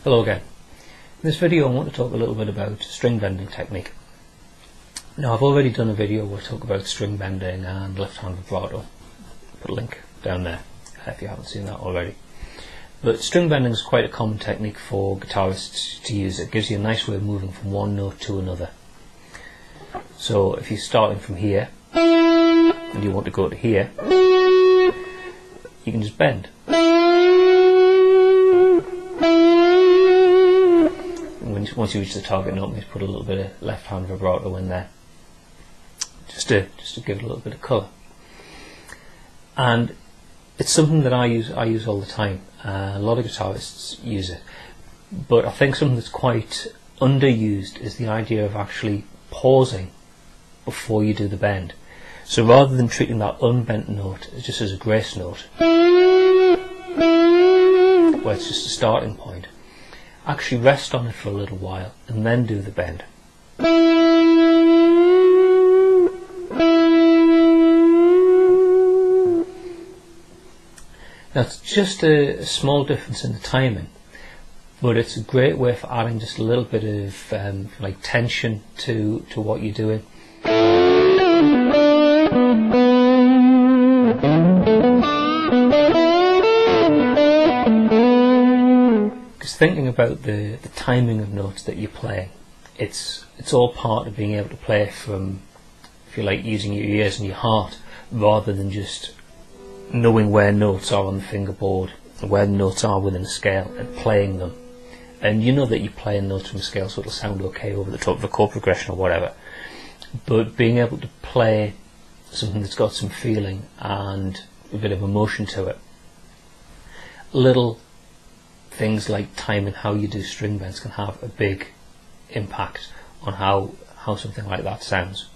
Hello again. In this video I want to talk a little bit about string bending technique. Now I've already done a video where I talk about string bending and left hand vibrato. Put a link down there if you haven't seen that already. But string bending is quite a common technique for guitarists to use. It gives you a nice way of moving from one note to another. So if you're starting from here and you want to go to here, you can just bend. Once you reach the target note, you put a little bit of left hand vibrato in there, just to give it a little bit of colour. And it's something that I use all the time. A lot of guitarists use it, but I think something that's quite underused is the idea of actually pausing before you do the bend. So rather than treating that unbent note just as a grace note, where it's just a starting point, actually rest on it for a little while and then do the bend. Now it's just a small difference in the timing, but it's a great way for adding just a little bit of like tension to what you're doing. Because thinking about the timing of notes that you're playing, it's all part of being able to play from, if you like, using your ears and your heart rather than just knowing where notes are on the fingerboard, where the notes are within a scale and playing them. And you know that you're playing notes from a scale, so it'll sound okay over the top of a chord progression or whatever. But being able to play something that's got some feeling and a bit of emotion to it, little things like time and how you do string bends can have a big impact on how something like that sounds.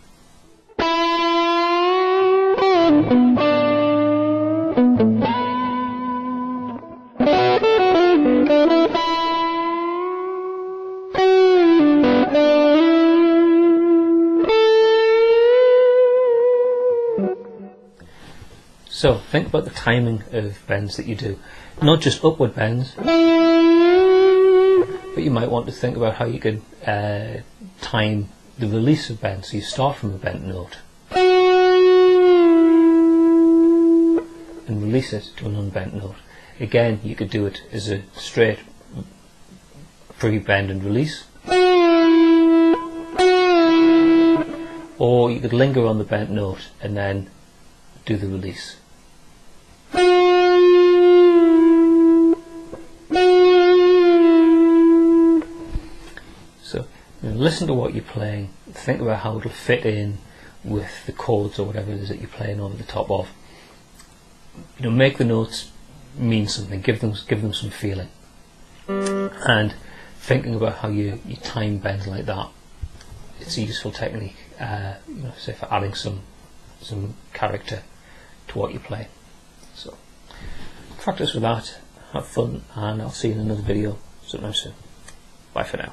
So think about the timing of bends that you do. Not just upward bends, but you might want to think about how you can time the release of bends. So you start from a bent note and release it to an unbent note. Again, you could do it as a straight pre-bend and release, or you could linger on the bent note and then do the release. So listen to what you're playing, think about how it'll fit in with the chords or whatever it is that you're playing over the top of. Make the notes mean something, give them some feeling. And thinking about how you time bends like that, it's a useful technique, say for adding some character to what you play. So practice with that, have fun, and I'll see you in another video sometime soon. Bye for now.